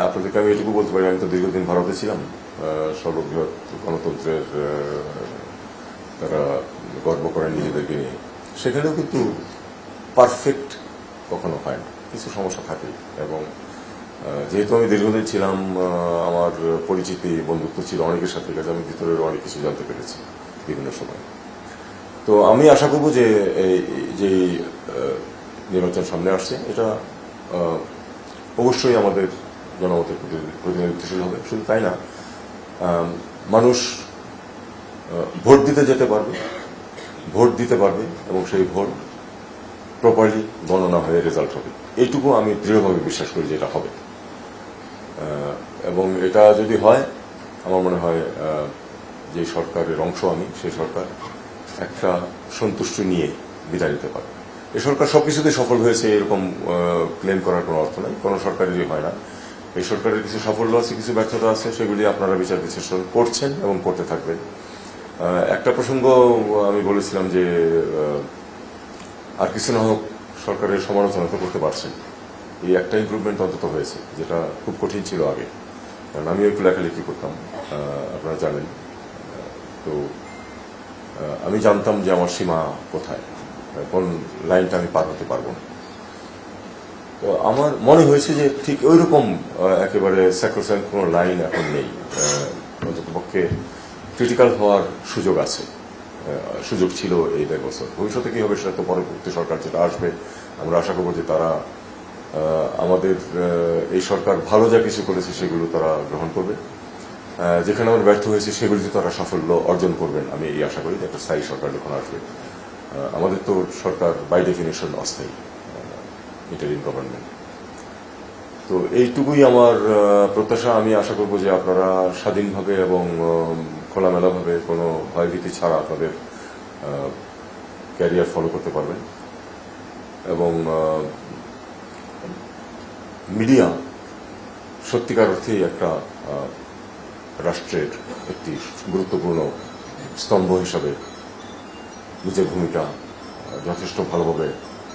আপনাদেরকে আমি এটুকু বলতে পারি, আমি তো দীর্ঘদিন ভারতে ছিলাম, সর্ববৃহৎ গণতন্ত্রের তারা গর্ব করেন নিজেদেরকে নিয়ে। সেখানেও কিন্তু পারফেক্ট কখনো হয় না, কিছু সমস্যা থাকে। এবং যেহেতু আমি দীর্ঘদিন ছিলাম, আমার পরিচিতি বন্ধুত্ব ছিল অনেকের সাথে, কাজে আমি ভিতরের অনেক কিছু জানতে পেরেছি বিভিন্ন সময়। তো আমি আশা করব যে যে নির্বাচন সামনে আসছে, এটা অবশ্যই আমাদের জনমতের প্রতিনিধিত্বশীল হবে। শুধু তাই না, মানুষ ভোট দিতে যেতে পারবে, ভোট দিতে পারবে, এবং সেই ভোট প্রপারলি গণনা হয়ে রেজাল্ট হবে। এইটুকু আমি দৃঢ়ভাবে বিশ্বাস করি যে এটা হবে। এবং এটা যদি হয়, আমার মনে হয় যে সরকারের অংশ আমি, সেই সরকার একটা সন্তুষ্টি নিয়ে বিদায় নিতে পারে। এই সরকার সবকিছুতে সফল হয়েছে এরকম ক্লেম করার কোনো অর্থ নাই, কোনো সরকারেরই হয় না। এই সরকারের কিছু সাফল্য আছে, কিছু ব্যর্থতা আছে, সেগুলি আপনারা বিচার বিশ্লেষণ করছেন এবং করতে থাকবেন। একটা প্রসঙ্গ আমি বলেছিলাম যে আর কিছু না হোক সরকারের সমালোচনা তো করতে পারছেন, এই একটা ইমপ্রুভমেন্ট অন্তত হয়েছে, যেটা খুব কঠিন ছিল আগে। কারণ আমিও একটু লেখালেখি করতাম, আপনারা জানেন। তো আমি জানতাম যে আমার সীমা কোথায়, কোন লাইনটা আমি পার হতে পারবো না। তো আমার মনে হয়েছে যে ঠিক ওই রকম একেবারে স্যাক্রোস্যাক্ট কোনো লাইন এখন নেই। অন্ততপক্ষে ক্রিটিক্যাল হওয়ার সুযোগ আছে, সুযোগ ছিল এই 1.5 বছর। ভবিষ্যতে কি হবে সেটা তো পরবর্তী সরকার যেটা আসবে, আমরা আশা করবো যে তারা আমাদের এই সরকার ভালো যা কিছু করেছে সেগুলো তারা গ্রহণ করবে, যেখানে আমরা ব্যর্থ হয়েছি সেগুলিতে তারা সাফল্য অর্জন করবেন। আমি এই আশা করি যে একটা স্থায়ী সরকার যখন আসবে। আমাদের তো সরকার বাই ডেফিনেশন অস্থায়ী, ইন্টারিম গভর্নমেন্ট। তো এইটুকুই আমার প্রত্যাশা। আমি আশা করব যে আপনারা স্বাধীনভাবে এবং খোলামেলাভাবে কোনো ভয়ভীতি ছাড়া আপনাদের ক্যারিয়ার ফলো করতে পারবেন। এবং মিডিয়া সত্যিকার অর্থেই একটা রাষ্ট্রের একটি গুরুত্বপূর্ণ স্তম্ভ হিসাবে নিজের ভূমিকা যথেষ্ট ভালোভাবে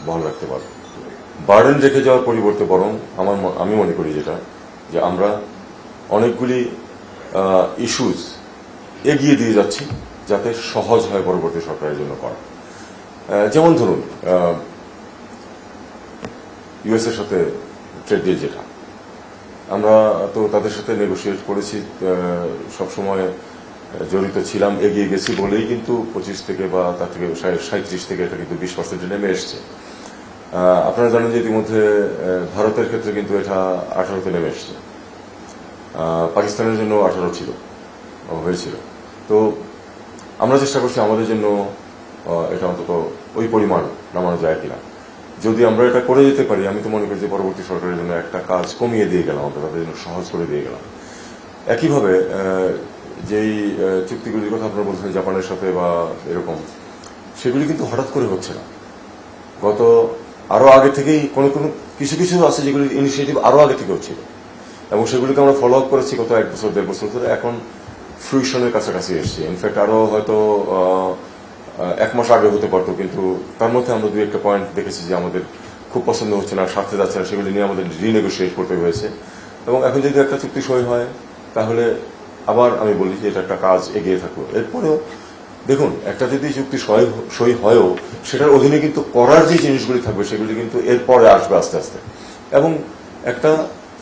বহাল রাখতে পারে। বার্ডেন রেখে যাওয়ার পরিবর্তে বরং আমি মনে করি যেটা, যে আমরা অনেকগুলি ইস্যুজ এগিয়ে দিয়ে যাচ্ছি যাতে সহজ হয় পরবর্তী সরকারের জন্য করা। যেমন ধরুন, ইউএস এর সাথে ট্রেড ডিল, যেটা আমরা তো তাদের সাথে নেগোসিয়েট করেছি, সবসময় জড়িত ছিলাম, এগিয়ে গেছি বলেই কিন্তু 25 থেকে বা তার থেকে 37 থেকে এটা কিন্তু 20% নেমে এসছে। আপনারা জানেন যে ইতিমধ্যে ভারতের ক্ষেত্রে কিন্তু এটা 18তে নেমে এসছে, পাকিস্তানের জন্য 18 ছিল, হয়েছিল। তো আমরা চেষ্টা করছি আমাদের জন্য এটা অন্তত ওই পরিমাণ নামানো যায় কিনা। যদি আমরা এটা করে যেতে পারি, আমি তো মনে করি যে পরবর্তী সরকারের জন্য একটা কাজ কমিয়ে দিয়ে গেলাম, অন্তত তাদের জন্য সহজ করে দিয়ে গেলাম। একইভাবে যেই চুক্তিগুলির কথা আপনারা বলছেন জাপানের সাথে বা এরকম, সেগুলি কিন্তু হঠাৎ করে হচ্ছে না। গত আরো আগে থেকেই কোনো কিছু কিছু আছে যেগুলির ইনিশিয়েটিভ আরো আগে থেকে হচ্ছিল, এবং সেগুলিকে আমরা ফলো আপ করেছি গত 1 বছর 1.5 বছর ধরে। এখন ফ্রুইশনের কাছাকাছি এসছে। ইনফ্যাক্ট আরো হয়তো 1 মাস আগে হতে পারতো, কিন্তু তার মধ্যে আমরা 2-1টা পয়েন্ট দেখেছি যে আমাদের খুব পছন্দ হচ্ছে না, স্বার্থে যাচ্ছে না, সেগুলি নিয়ে আমাদের রিনেগোসিয়েট করতে হয়েছে। এবং এখন যদি একটা চুক্তি সই হয়, তাহলে আবার আমি বলি যে এটা একটা কাজ এগিয়ে থাকলো। এরপরেও দেখুন, একটা যদি চুক্তি সই হয়ও, সেটার অধীনে কিন্তু করার যে জিনিসগুলি থাকবে সেগুলি কিন্তু এরপরে আসবে আস্তে আস্তে, এবং একটা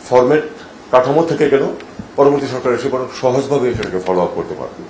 ফরম্যাট কাঠামো থেকে গেল, পরবর্তী সরকার এসে বরং সহজভাবে সেটাকে ফলো আপ করতে পারবে।